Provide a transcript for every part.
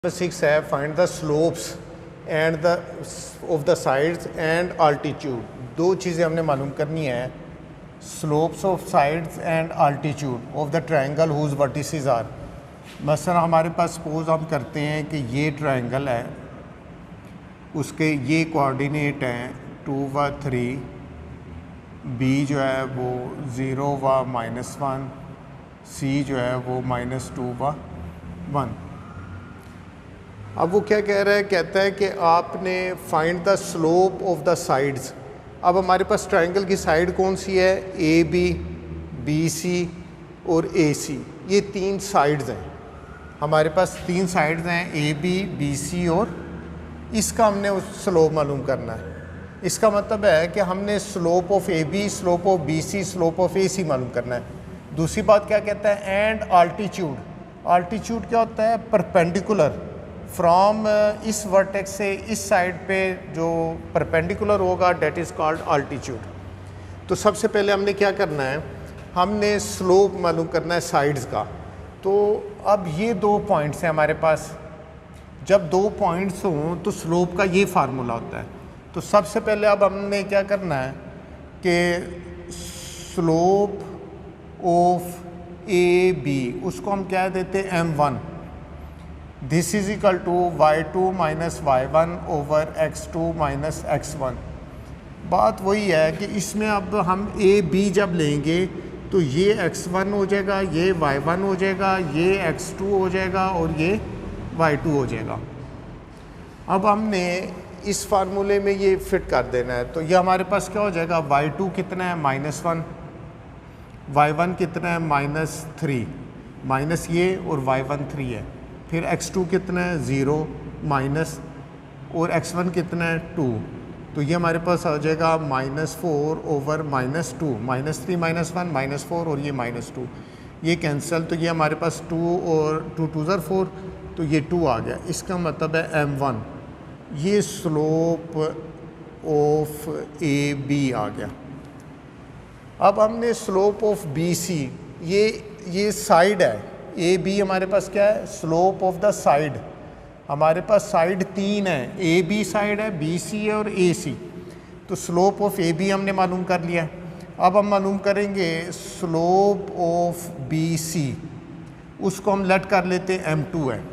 Number 6 है find the slopes and the of the sides and altitude. दो चीज़ें हमने मालूम करनी है, slopes of sides and altitude of the triangle whose vertices are. मसलन हमारे पास सपोज हम करते हैं कि ये ट्रायंगल है, उसके ये कोऑर्डिनेट हैं 2 व 3, बी जो है वो 0 व -1, सी जो है वो -2 व 1। अब वो क्या कह रहा है, कहता है कि आपने find the slope of the sides. अब हमारे पास ट्रायंगल की साइड कौन सी है, ए बी, बी सी और ए सी। ये तीन साइड्स हैं, हमारे पास तीन साइड्स हैं, ए बी सी, और इसका हमने उस स्लोप मालूम करना है। इसका मतलब है कि हमने slope of A B, slope of B C, slope of A C मालूम करना है। दूसरी बात क्या कहता है, एंड अल्टीट्यूड। अल्टीट्यूड क्या होता है, परपेंडिकुलर फ्रॉम इस वर्टेक्स से इस साइड पे जो परपेंडिकुलर होगा डेट इज़ कॉल्ड अल्टीट्यूड। तो सबसे पहले हमने क्या करना है, हमने स्लोप मालूम करना है साइड्स का। तो अब ये दो पॉइंट्स हैं हमारे पास, जब दो पॉइंट्स हों तो स्लोप का ये फार्मूला होता है। तो सबसे पहले अब हमने क्या करना है कि स्लोप ऑफ ए बी, उसको हम क्या देते हैं, m1। This is equal to y2 minus y1 over x2 minus x1। बात वही है कि इसमें अब हम ए बी जब लेंगे तो ये x1 हो जाएगा, ये y1 हो जाएगा, ये x2 हो जाएगा और ये y2 हो जाएगा। अब हमने इस फार्मूले में ये फिट कर देना है। तो ये हमारे पास क्या हो जाएगा, y2 कितना है, -1, y1 कितना है, -3, माइनस ये और y1 3 है। फिर x2 कितना है, 0 माइनस, और x1 कितना है, 2। तो ये हमारे पास आ जाएगा -4 ओवर -2, -3 -1 -4 और ये -2, ये कैंसिल। तो ये हमारे पास 2 और 2 2 ज़र 4, तो ये 2 आ गया। इसका मतलब है m1, ये स्लोप ऑफ ए बी आ गया। अब हमने स्लोप ऑफ बी सी, ये साइड है, ए बी हमारे पास क्या है, स्लोप ऑफ द साइड। हमारे पास साइड तीन है, ए बी साइड है, बी सी है और ए सी। तो स्लोप ऑफ ए बी हमने मालूम कर लिया। अब हम मालूम करेंगे स्लोप ऑफ बी सी, उसको हम लेट कर लेते हैं m2 है।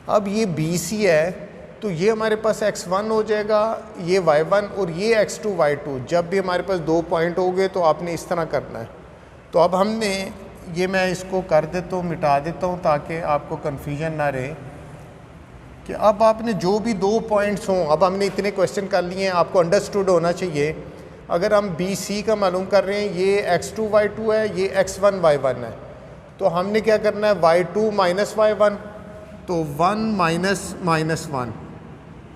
अब ये बी सी है तो ये हमारे पास x1 हो जाएगा, ये y1 और ये x2 y2। जब भी हमारे पास दो पॉइंट हो गए तो आपने इस तरह करना है। तो अब हमने ये, मैं इसको कर देता हूँ, मिटा देता हूँ ताकि आपको कन्फ्यूजन ना रहे कि अब आपने जो भी दो पॉइंट्स हों, अब हमने इतने क्वेश्चन कर लिए हैं, आपको अंडरस्टूड होना चाहिए। अगर हम बी सी का मालूम कर रहे हैं, ये x2 y2 है, ये x1 y1 है, तो हमने क्या करना है, y2 माइनस y1, तो 1 माइनस -1,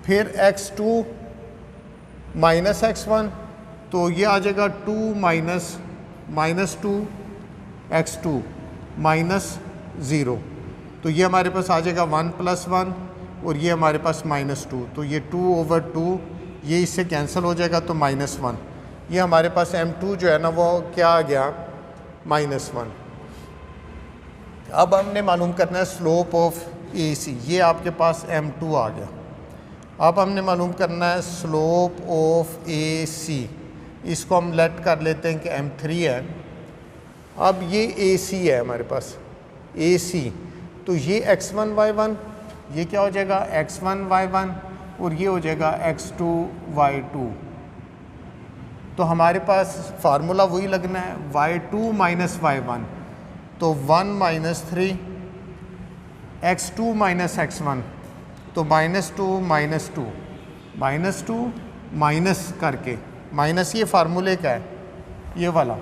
फिर x2 माइनस x1, तो ये आ जाएगा 2 माइनस -2 x2 -0। तो ये हमारे पास आ जाएगा 1 + 1 और ये हमारे पास -2। तो ये 2 ओवर 2, ये इससे कैंसिल हो जाएगा तो -1। ये हमारे पास m2 जो है ना वो क्या आ गया, -1। अब हमने मालूम करना है स्लोप ऑफ ए सी, ये आपके पास m2 आ गया। अब हमने मालूम करना है स्लोप ऑफ ए सी, इसको हम लेट कर लेते हैं कि m3 है। अब ये ए सी है हमारे पास, ए सी, तो ये x1 y1, ये क्या हो जाएगा, x1 y1 और ये हो जाएगा x2 y2। तो हमारे पास फार्मूला वही लगना है, y2 माइनस y1, तो 1 - 3, x2 माइनस x1, तो -2 -2 माइनस करके, माइनस ये फार्मूले का है, ये वाला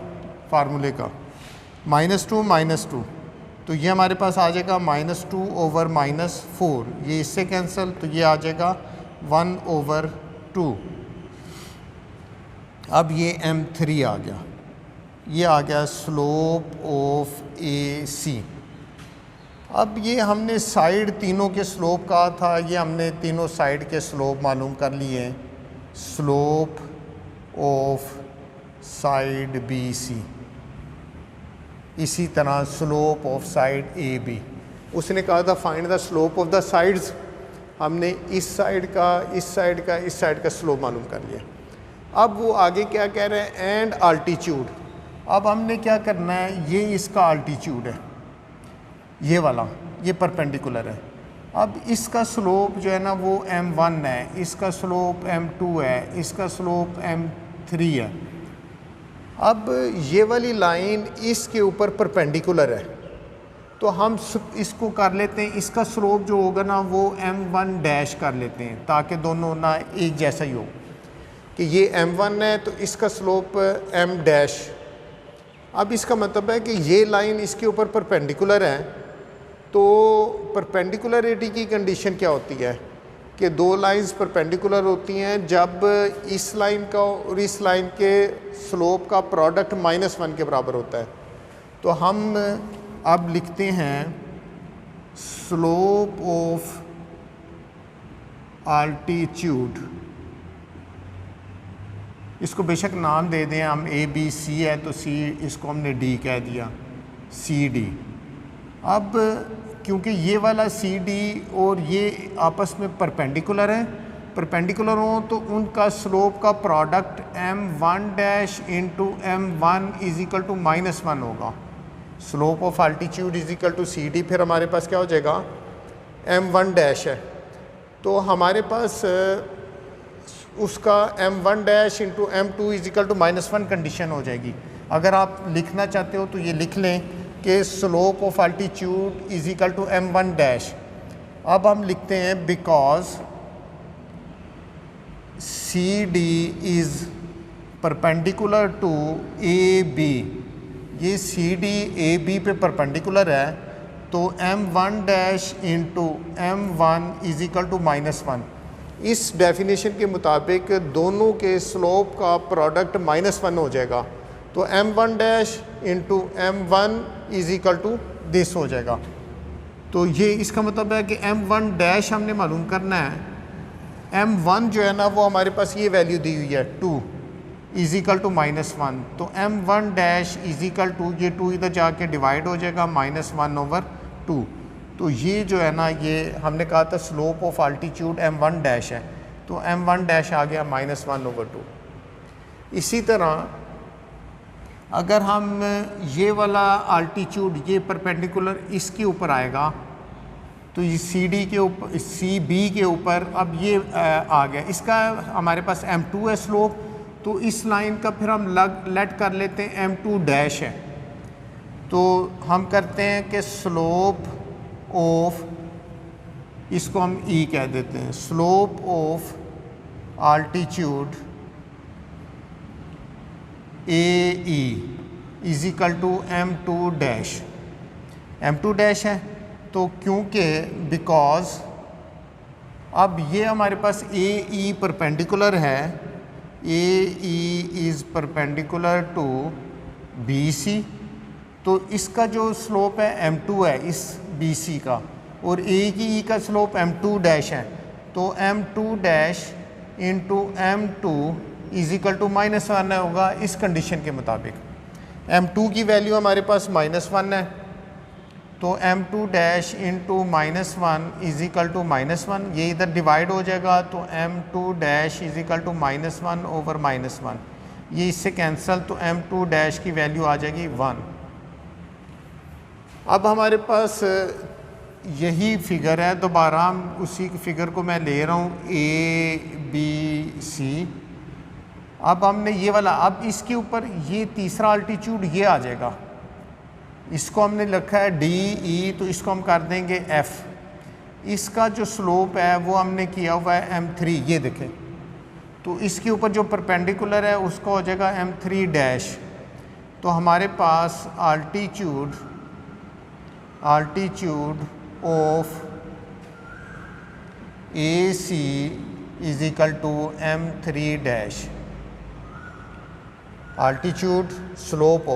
फार्मूले का, -2 तो ये हमारे पास आ जाएगा -2 ओवर -4, ये इससे कैंसिल, तो ये आ जाएगा 1 ओवर 2। अब ये m3 आ गया, ये आ गया स्लोप ऑफ ए सी। अब ये हमने साइड तीनों के स्लोप कहा था, ये हमने तीनों साइड के स्लोप मालूम कर लिए। Slope of side B C, इसी तरह slope of side A B. उसने कहा था find the slope of the sides, हमने इस साइड का, इस साइड का, इस साइड का स्लोप मालूम कर लिया। अब वो आगे क्या कह रहे हैं, एंड आल्टीट्यूड। अब हमने क्या करना है, ये इसका आल्टीट्यूड है, ये वाला, ये परपेंडिकुलर है। अब इसका स्लोप जो है ना वो m1 है, इसका स्लोप m2 है, इसका स्लोप m3 है। अब ये वाली लाइन इसके ऊपर परपेंडिकुलर है, तो हम इसको कर लेते हैं, इसका स्लोप जो होगा ना वो m1 डैश कर लेते हैं, ताकि दोनों ना एक जैसा ही हो, कि ये m1 है तो इसका स्लोप m डैश। अब इसका मतलब है कि ये लाइन इसके ऊपर परपेंडिकुलर है, तो परपेंडिकुलरिटी की कंडीशन क्या होती है कि दो लाइंस परपेंडिकुलर होती हैं जब इस लाइन का और इस लाइन के स्लोप का प्रोडक्ट -1 के बराबर होता है। तो हम अब लिखते हैं स्लोप ऑफ आल्टीट्यूड, इसको बेशक नाम दे दें हम, ABC है तो C, इसको हमने D कह दिया, CD। अब क्योंकि ये वाला CD और ये आपस में परपेंडिकुलर है, परपेंडिकुलर हो तो उनका स्लोप का product m1 dash into m1 is equal to -1 होगा। Slope of altitude is equal to CD, फिर हमारे पास क्या हो जाएगा, m1 डैश है, तो हमारे पास उसका m1 dash into m2 is equal to -1 condition हो जाएगी। अगर आप लिखना चाहते हो तो ये लिख लें कि slope of altitude is equal to m1 dash. अब हम लिखते हैं because CD is perpendicular to AB, ये CD AB पे परपेंडिकुलर है, तो m1 dash into m1 is equal to -1। इस डेफिनेशन के मुताबिक दोनों के स्लोप का प्रोडक्ट -1 हो जाएगा, तो m1 dash into m1 is equal to this हो जाएगा। तो ये इसका मतलब है कि m1 डैश हमने मालूम करना है, m1 जो है ना वो हमारे पास ये वैल्यू दी हुई है 2 इज इक्वल टू -1, तो m1 dash is equal to, ये 2 इधर जाके डिवाइड हो जाएगा -1/2। तो ये जो है ना, ये हमने कहा था slope of altitude m1 dash है, तो m1 डैश आ गया -1/2। इसी तरह अगर हम ये वाला आल्टीट्यूड, ये परपेंडिकुलर इसके ऊपर आएगा, तो ये CD के ऊपर, CB के ऊपर, अब ये आ गया, इसका हमारे पास m2 है स्लोप, तो इस लाइन का फिर हम लेट कर लेते हैं m2 डैश है, तो हम करते हैं कि स्लोप ऑफ, इसको हम E कह देते हैं, slope of altitude AE is equal to m2 dash. m2 dash है तो क्योंकि बिकॉज अब ये हमारे पास AE परपेंडिकुलर है, AE is perpendicular to BC, तो इसका जो स्लोप है m2 है इस BC का, और AE का स्लोप m2 डैश है, तो m2 dash into m2 is equal to -1 होगा इस कंडीशन के मुताबिक। m2 की वैल्यू हमारे पास -1 है, तो m2 dash into -1 is equal to -1, ये इधर डिवाइड हो जाएगा, तो m2 dash is equal to -1/-1, ये इससे कैंसिल, तो m2 डैश की वैल्यू आ जाएगी 1। अब हमारे पास यही फिगर है, दोबारा हम उसी फिगर को मैं ले रहा हूँ ABC। अब हमने ये वाला, अब इसके ऊपर ये तीसरा आल्टीट्यूड ये आ जाएगा, इसको हमने लिखा है DE, तो इसको हम कर देंगे F। इसका जो स्लोप है वो हमने किया हुआ है m3, ये देखें, तो इसके ऊपर जो परपेंडिकुलर है उसका हो जाएगा m3 डैश, तो हमारे पास altitude of AC is equal to m3 dash. Altitude slope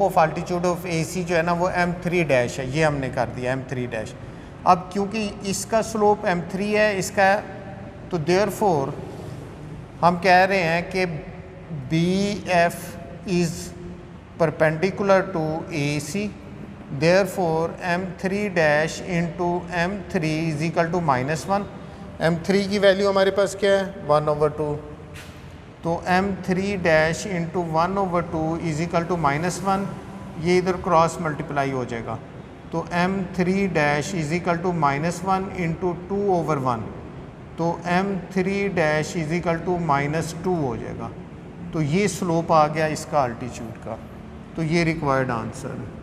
of altitude of AC जो है ना वो m3 डैश है, ये हमने कर दिया m3 डैश। अब क्योंकि इसका स्लोप m3 है इसका, तो देयरफॉर हम कह रहे हैं कि BF is perpendicular to AC, therefore m3 dash into m3 is equal to -1। m3 की वैल्यू हमारे पास क्या है 1/2, तो m3 dash into 1/2 is equal to -1, ये इधर क्रॉस मल्टीप्लाई हो जाएगा, तो m3 dash is equal to -1 into 2/1, तो m3 dash is equal to -2 हो जाएगा। तो ये स्लोप आ गया इसका अल्टीट्यूड का, तो ये रिक्वायर्ड आंसर है।